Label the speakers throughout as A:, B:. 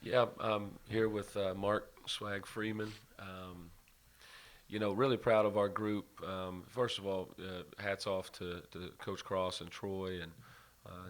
A: Yeah, I'm here with Mark Swag Freeman. Really proud of our group. First of all, hats off to Coach Cross and Troy, and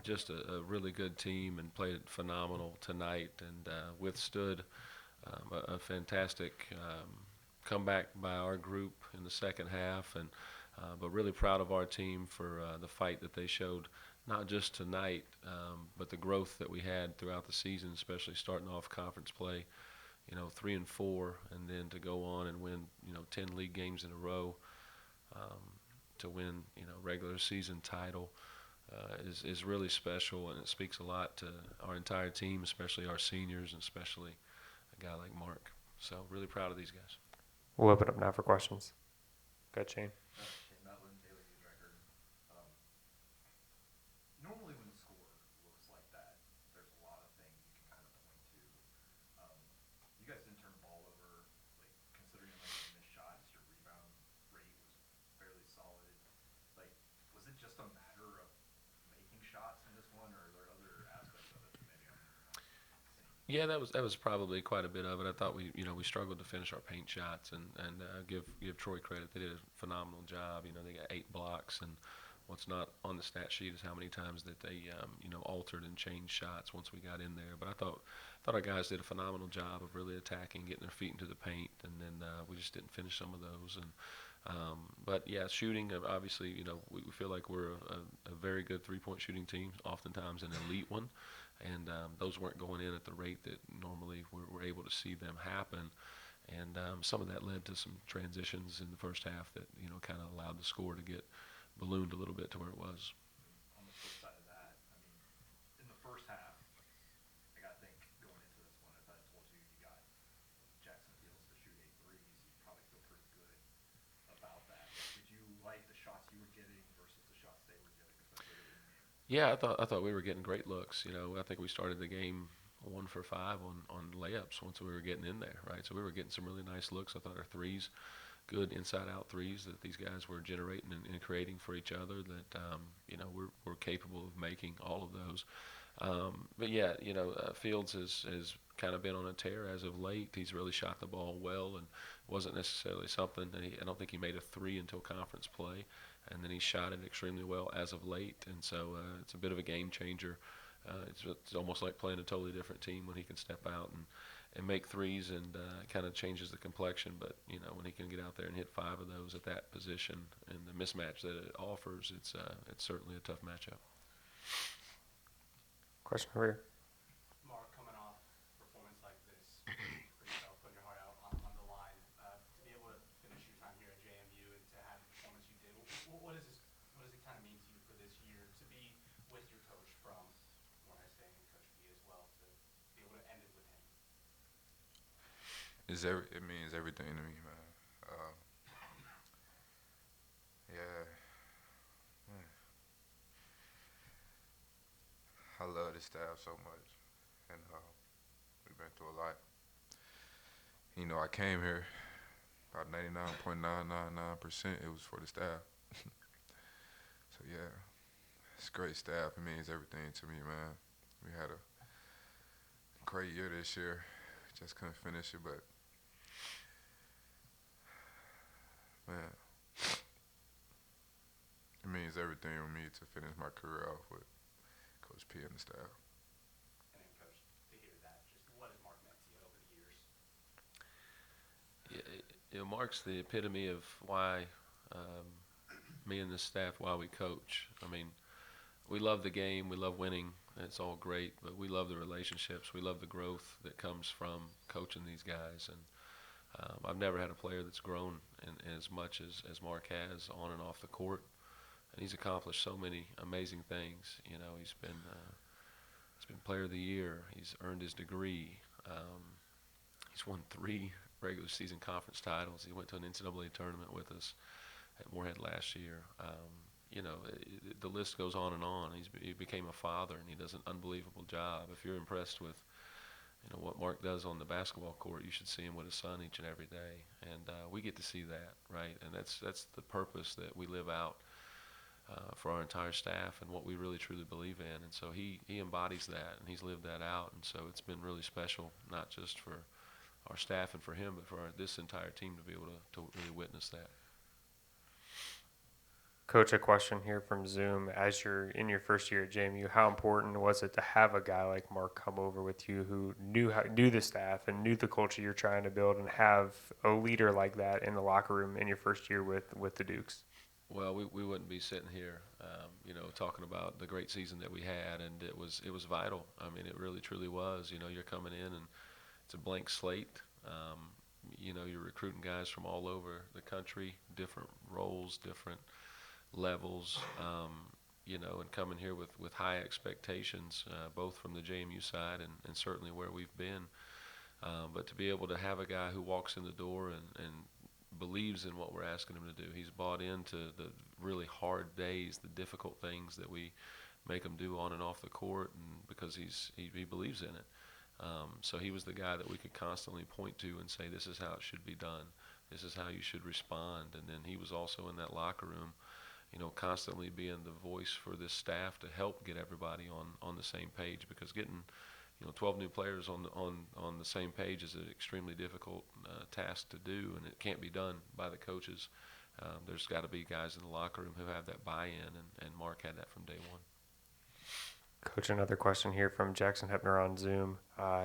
A: just a really good team and played phenomenal tonight and withstood a fantastic comeback by our group in the second half. But really proud of our team for the fight that they showed, not just tonight, but the growth that we had throughout the season, especially starting off conference play. 3-4, and then to go on and win 10 league games in a row, um, to win regular season title is really special, and it speaks a lot to our entire team, especially our seniors, and especially a guy like Mark. So really proud of these guys.
B: We'll open up now for questions. Go ahead, Shane.
A: Yeah, that was probably quite a bit of it. I thought we struggled to finish our paint shots, and give Troy credit. They did a phenomenal job. They got 8 blocks, and what's not on the stat sheet is how many times that they altered and changed shots once we got in there. But I thought our guys did a phenomenal job of really attacking, getting their feet into the paint, and then we just didn't finish some of those. But yeah, shooting, obviously, we feel like we're a very good 3-point shooting team, oftentimes an elite one, and those weren't going in at the rate that normally we're able to see them happen. And some of that led to some transitions in the first half that kind of allowed the score to get ballooned a little bit to where it was. Yeah, I thought we were getting great looks. I think we started the game 1 for 5 on layups once we were getting in there, right? So we were getting some really nice looks. I thought our threes, good inside out threes that these guys were generating and creating for each other. That we're capable of making all of those. But yeah, Fields has kind of been on a tear as of late. He's really shot the ball well, and wasn't necessarily something that I don't think he made a three until conference play, and then he shot it extremely well as of late. And so it's a bit of a game changer. It's almost like playing a totally different team when he can step out and make threes, and kind of changes the complexion. But when he can get out there and hit 5 of those at that position and the mismatch that it offers, it's certainly a tough matchup.
B: Question over here.
C: It means everything to me, man. Yeah, man, I love this staff so much, and we've been through a lot. I came here about 99.999%. It was for the staff. So yeah, it's great staff. It means everything to me, man. We had a great year this year. Just couldn't finish it, but man, it means everything to me to finish my career off with Coach P and the staff.
A: Mark's the epitome of why um, me and the staff, why we coach. I mean, we love the game, we love winning. It's all great, but we love the relationships. We love the growth that comes from coaching these guys. And I've never had a player that's grown as much as Mark has on and off the court. And he's accomplished so many amazing things. He's been Player of the Year. He's earned his degree. Um, he's won 3 regular season conference titles. He went to an NCAA tournament with us at Moorhead last year. The list goes on and on. He became a father, and he does an unbelievable job. If you're impressed with what Mark does on the basketball court, you should see him with his son each and every day. And we get to see that, right? And that's the purpose that we live out for our entire staff and what we really truly believe in. And so he embodies that and he's lived that out. And so it's been really special, not just for our staff and for him, but for this entire team to be able to really witness that.
B: Coach, a question here from Zoom. As you're in your first year at JMU, how important was it to have a guy like Mark come over with you who knew the staff and knew the culture you're trying to build, and have a leader like that in the locker room in your first year with the Dukes?
A: Well, we wouldn't be sitting here, talking about the great season that we had, and it was vital. I mean, it really truly was. You're coming in and it's a blank slate. You're recruiting guys from all over the country, different roles, different levels, and coming here with high expectations, both from the JMU side and certainly where we've been. But to be able to have a guy who walks in the door and believes in what we're asking him to do, he's bought into the really hard days, the difficult things that we make him do on and off the court, and because he believes in it. So he was the guy that we could constantly point to and say, this is how it should be done. This is how you should respond. And then he was also in that locker room, constantly being the voice for this staff to help get everybody on the same page, because getting 12 new players on the same page is an extremely difficult task to do, and it can't be done by the coaches. There's got to be guys in the locker room who have that buy-in, and Mark had that from day one.
B: Coach, another question here from Jackson Hepner on Zoom.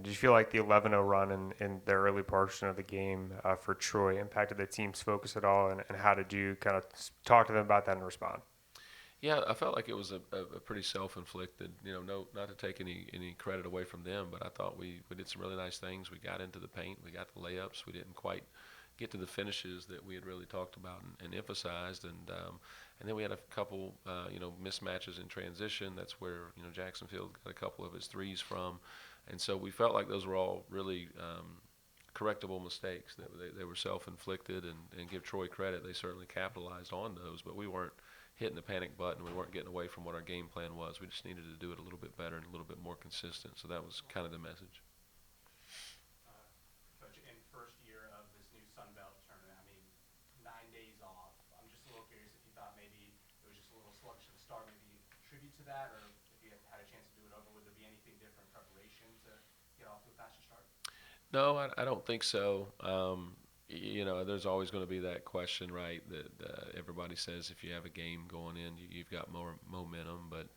B: Did you feel like the 11-0 run in the early portion of the game for Troy impacted the team's focus at all, and how did you kind of talk to them about that and respond?
A: Yeah, I felt like it was a pretty self-inflicted, no, not to take any credit away from them, but I thought we did some really nice things. We got into the paint, we got the layups, we didn't quite get to the finishes that we had really talked about and emphasized, and then we had a couple mismatches in transition. That's where Jacksonville got a couple of his threes from, and so we felt like those were all really correctable mistakes. That they were self-inflicted, and give Troy credit, they certainly capitalized on those, but we weren't hitting the panic button. We weren't getting away from what our game plan was. We just needed to do it a little bit better and a little bit more consistent. So that was kind of the message.
D: Coach, in first year of this new Sun Belt tournament, I mean, 9 days off. I'm just a little curious if you thought maybe it was just a little sluggish at the start, maybe tribute to that, or if you had a chance to do it over, would there be anything different in preparation to get off to a faster start?
A: No, I don't think so. There's always going to be that question, right? That everybody says if you have a game going in, you've got more momentum. But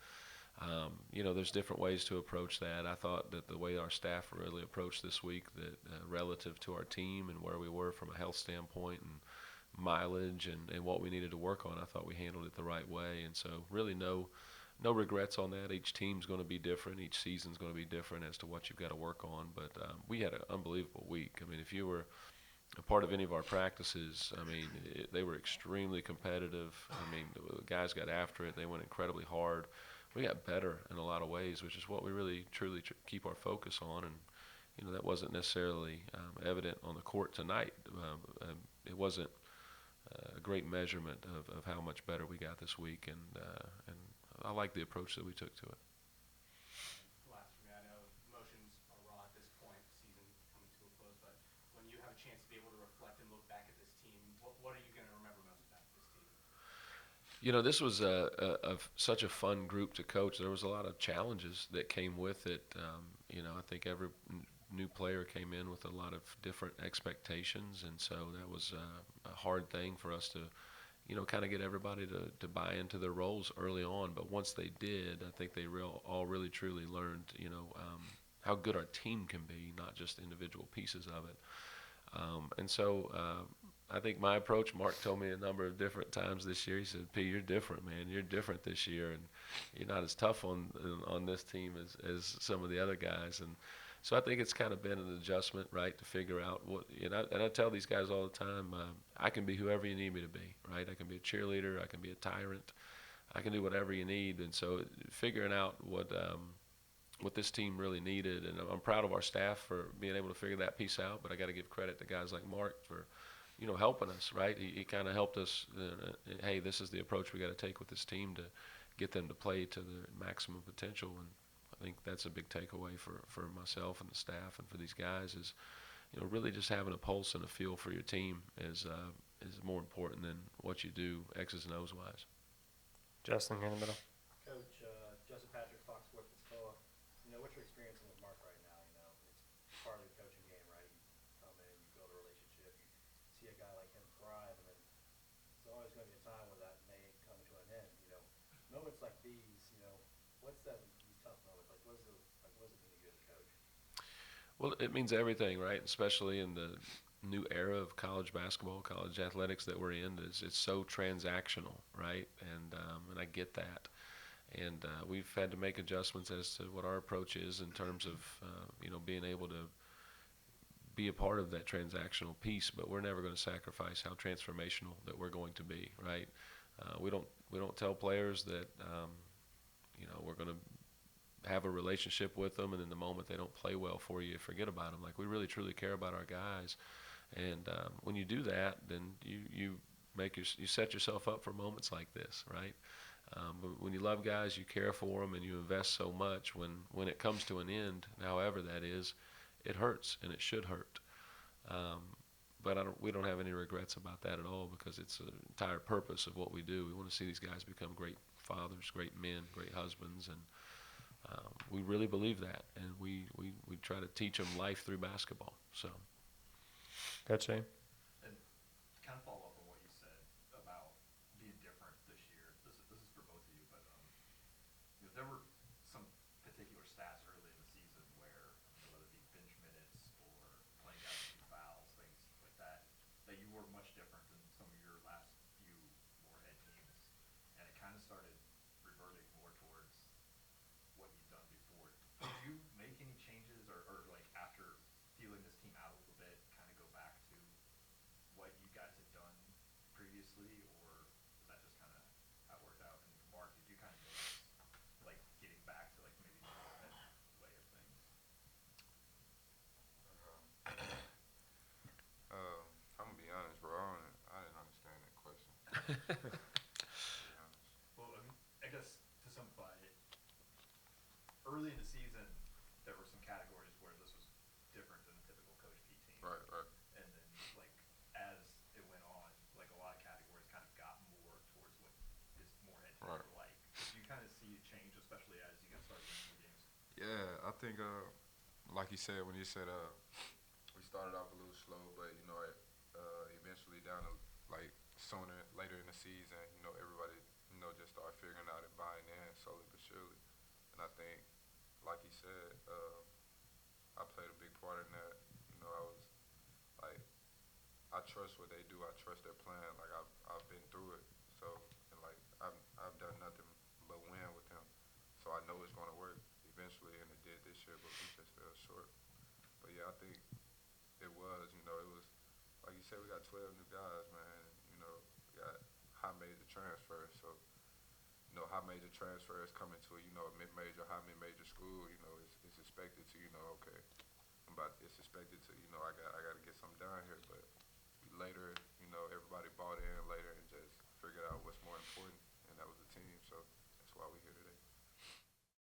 A: there's different ways to approach that. I thought that the way our staff really approached this week, that relative to our team and where we were from a health standpoint and mileage and what we needed to work on, I thought we handled it the right way. And so really no regrets on that. Each team's going to be different. Each season's going to be different as to what you've got to work on. But we had an unbelievable week. I mean, if you were a part of any of our practices, I mean, they were extremely competitive. I mean, the guys got after it. They went incredibly hard. We got better in a lot of ways, which is what we really truly keep our focus on. And that wasn't necessarily evident on the court tonight. It wasn't a great measurement of how much better we got this week, and I like the approach that we took to it.
D: Last for me, I know emotions are raw at this point, season coming to a close, but when you have a chance to be able to reflect and look back at this team, what are you going to remember most about this team?
A: This was such a fun group to coach. There was a lot of challenges that came with it. I think every new player came in with a lot of different expectations, and so that was a hard thing for us to, kind of get everybody to buy into their roles early on. But once they did, I think they all really truly learned, how good our team can be, not just individual pieces of it. And so I think my approach, Mark told me a number of different times this year, he said, P, you're different, man. You're different this year, and you're not as tough on this team as some of the other guys. And so I think it's kind of been an adjustment, right, to figure out what, and I tell these guys all the time, I can be whoever you need me to be, right? I can be a cheerleader, I can be a tyrant, I can do whatever you need. And so figuring out what this team really needed, and I'm proud of our staff for being able to figure that piece out. But I got to give credit to guys like Mark for, helping us. Right? He kind of helped us. Hey, this is the approach we got to take with this team to get them to play to their maximum potential. And I think that's a big takeaway for myself and the staff and for these guys is, really just having a pulse and a feel for your team is more important than what you do X's and O's wise.
B: Justin here in the middle.
E: Coach, Justin Patrick, Fox Sports Pensacola. What you're experiencing with Mark right now, it's part of the coaching game, right? You come in, you build a relationship, you see a guy like him thrive, and then there's always going to be a time where that may come to an end. Moments like these, what's that? These tough moments, what does it mean to you as a coach?
A: Well, it means everything, right? Especially in the new era of college basketball, college athletics that we're in. It's so transactional, right? And I get that. And we've had to make adjustments as to what our approach is in terms of being able to be a part of that transactional piece. But we're never going to sacrifice how transformational that we're going to be, right? We don't tell players that we're going to have a relationship with them, and in the moment they don't play well for you, forget about them. Like, we really truly care about our guys, and when you do that, then you set yourself up for moments like this, right? But when you love guys, you care for them, and you invest so much. When it comes to an end, however that is, it hurts, and it should hurt. Um, but we don't have any regrets about that at all, because it's the entire purpose of what we do. We want to see these guys become great fathers, great men, great husbands, and we really believe that, and we try to teach them life through basketball. So.
B: Coach Shane?
F: And to kind of follow up on what you said about being different this year, this is for both of you, but there were some particular stats early in the season where, whether it be bench minutes or playing guys with fouls, things like that you were much different than some of your last few Moorhead teams, and it kind of started reverting more towards what you've done before. Did you make any changes, or like after feeling this team out a little bit, kind of go back to what you guys had done previously, or was that just kind of how it worked out? And Mark, did you kind of notice like getting back to like maybe the Moorhead way of things?
C: I'm gonna be honest, bro. I didn't understand that question. To be honest.
F: Well, I guess to simplify it, early in the season, there were some categories where this was different than a typical Coach P team.
C: Right, right.
F: And then, like, as it went on, like, a lot of categories kind of got more towards what his Moorhead teams
C: Right.
F: were like. Did you kind of see a change, especially as you guys started winning more games?
C: Yeah, I think like you said, when you said we started off a little slow, but eventually down to like sooner later in the season, everybody just started figuring out and buying in slowly but surely. And I think, like you said, I played a big part in that. I was like, I trust what they do. I trust their plan. Like, I've been through it. So, and like I've done nothing but win with them. So I know it's going to work eventually, and it did this year, but we just fell short. But yeah, I think it was, it was like you said, we got 12 new guys, man. We got high major transfers. So, high major transfers coming to a mid-major, high mid-major school. It's expected to, okay, it's expected to, I got to get something done here. But later, everybody bought in later and just figured out what's more important, and that was the team. So that's why we